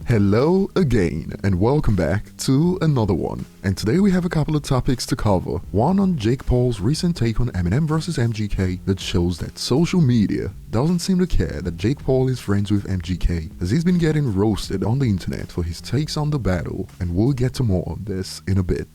Hello again and welcome back to another one. And today we have a couple of topics to cover. One on Jake Paul's recent take on Eminem vs MGK that shows that social media doesn't seem to care that Jake Paul is friends with MGK, as he's been getting roasted on the internet for his takes on the battle, and we'll get to more on this in a bit.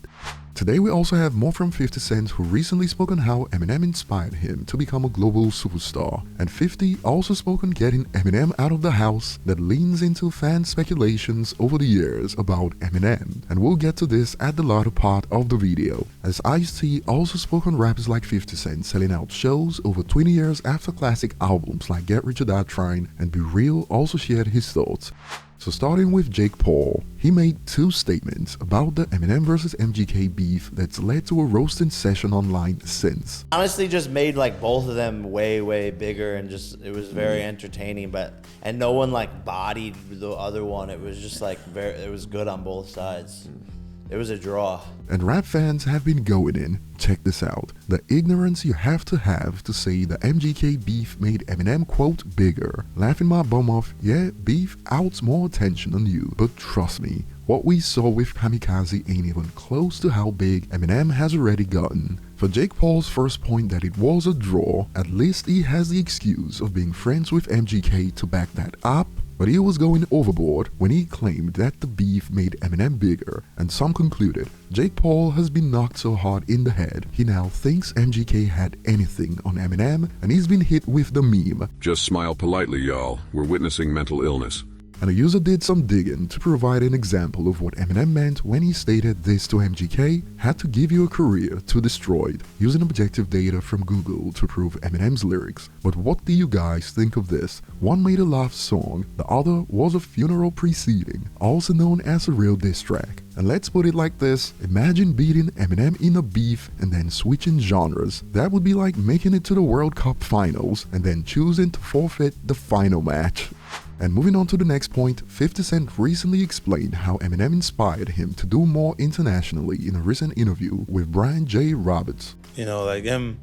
Today we also have more from 50 Cent, who recently spoke on how Eminem inspired him to become a global superstar, and 50 also spoke on getting Eminem out of the house that leans into fan speculations over the years about Eminem, and we'll get to this at the latter part of the video, as Ice-T also spoke on rappers like 50 Cent selling out shows over 20 years after classic albums like Get Rich or Die Trying, and Be Real also shared his thoughts. So starting with Jake Paul, he made two statements about the Eminem vs MGK beef that's led to a roasting session online since. Honestly, just made like both of them way bigger, and just it was very entertaining, and no one like bodied the other one. It was just like it was good on both sides. It was a draw. And rap fans have been going in. Check this out. The ignorance you have to say the MGK beef made Eminem quote bigger. Laughing my bum off, yeah, beef outs more attention on you, but trust me, what we saw with Kamikaze ain't even close to how big Eminem has already gotten. For Jake Paul's first point that it was a draw, at least he has the excuse of being friends with MGK to back that up. But he was going overboard when he claimed that the beef made Eminem bigger, and some concluded Jake Paul has been knocked so hard in the head he now thinks MGK had anything on Eminem, and he's been hit with the meme, "Just smile politely, y'all. We're witnessing mental illness." And a user did some digging to provide an example of what Eminem meant when he stated this to MGK: had to give you a career to destroy it, using objective data from Google to prove Eminem's lyrics. But what do you guys think of this? One made a love song, the other was a funeral proceeding, also known as a real diss track. And let's put it like this, imagine beating Eminem in a beef and then switching genres. That would be like making it to the World Cup finals and then choosing to forfeit the final match. And moving on to the next point, 50 Cent recently explained how Eminem inspired him to do more internationally in a recent interview with Brian J. Roberts. You know, like him,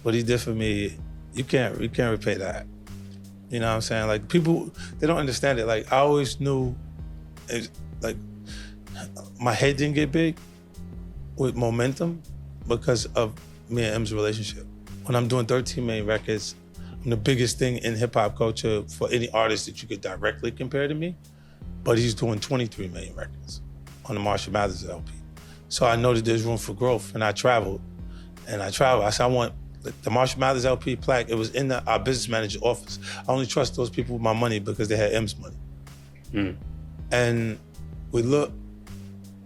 what he did for me, you can't repay that. You know what I'm saying? Like people, they don't understand it. Like I always knew, like my head didn't get big with momentum because of me and M's relationship. When I'm doing 13 million records, I'm the biggest thing in hip hop culture for any artist that you could directly compare to me, but he's doing 23 million records on the Marshall Mathers LP. So I know that there's room for growth, and I traveled. I said, I want the Marshall Mathers LP plaque. It was in our business manager's office. I only trust those people with my money because they had M's money. And we looked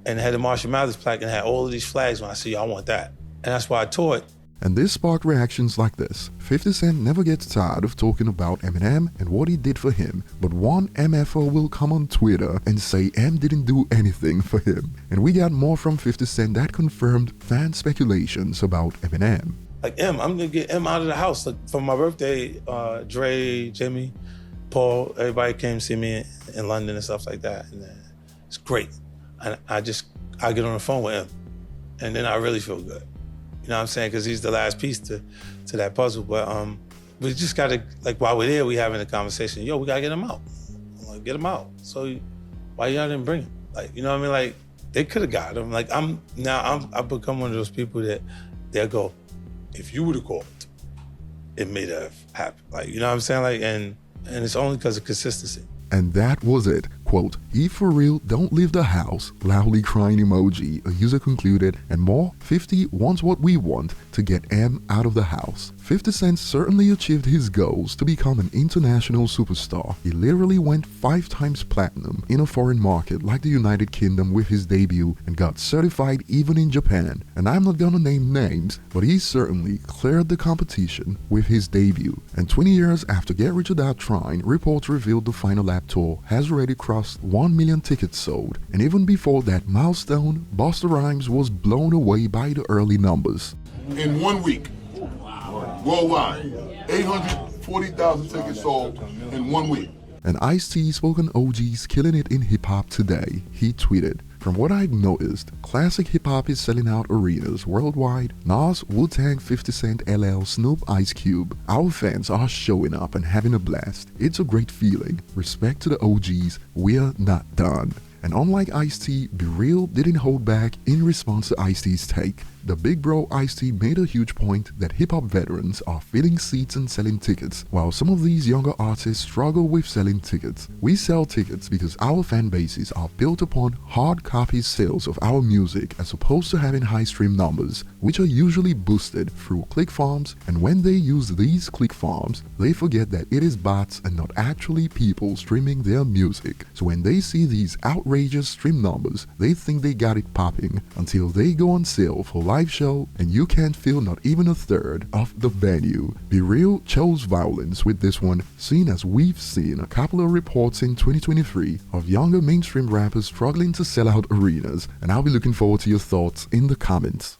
and had the Marshall Mathers plaque and had all of these flags. When I said, I want that. And that's why I toured. And this sparked reactions like this. 50 Cent never gets tired of talking about Eminem and what he did for him, but one MFO will come on Twitter and say M didn't do anything for him. And we got more from 50 Cent that confirmed fan speculations about Eminem. Like M, I'm gonna get M out of the house. Like for my birthday, Dre, Jimmy, Paul, everybody came to see me in London and stuff like that. And it's great. And I get on the phone with M, and then I really feel good. You know what I'm saying? Because he's the last piece to that puzzle. But we just gotta, like while we're there, we having a conversation. Yo, we gotta get him out. I'm like, get him out. So why y'all didn't bring him? Like, you know what I mean? Like they could have got him. Like I've become one of those people that they'll go, if you would have called, it may have happened. Like, you know what I'm saying? Like, and it's only because of consistency. And that was it. Quote, "If for real, don't leave the house," loudly crying emoji, a user concluded, and more, 50 wants what we want, to get M out of the house. 50 Cent certainly achieved his goals to become an international superstar. He literally went 5 times platinum in a foreign market like the United Kingdom with his debut and got certified even in Japan. And I'm not gonna name names, but he certainly cleared the competition with his debut. And 20 years after Get Rich or Die Trying, reports revealed the Final Lap tour has already crossed 1 million tickets sold, and even before that milestone, Busta Rhymes was blown away by the early numbers. In 1 week, worldwide, 840,000 tickets sold in 1 week. And Ice-T spoke on OGs killing it in hip-hop today. He tweeted, From what I've noticed, classic hip-hop is selling out arenas worldwide. Nas, Wu-Tang, 50 Cent, LL, Snoop, Ice Cube. Our fans are showing up and having a blast. It's a great feeling. Respect to the OGs, we're not done. And unlike Ice-T, Be Real didn't hold back in response to Ice-T's take. The big bro Ice-T made a huge point that hip-hop veterans are filling seats and selling tickets, while some of these younger artists struggle with selling tickets. We sell tickets because our fan bases are built upon hard copy sales of our music as opposed to having high stream numbers, which are usually boosted through click farms, and when they use these click farms, they forget that it is bots and not actually people streaming their music. So when they see these outrageous stream numbers, they think they got it popping until they go on sale for live show and you can't fill not even a third of the venue. Be Real chose violence with this one, seeing as we've seen a couple of reports in 2023 of younger mainstream rappers struggling to sell out arenas, and I'll be looking forward to your thoughts in the comments.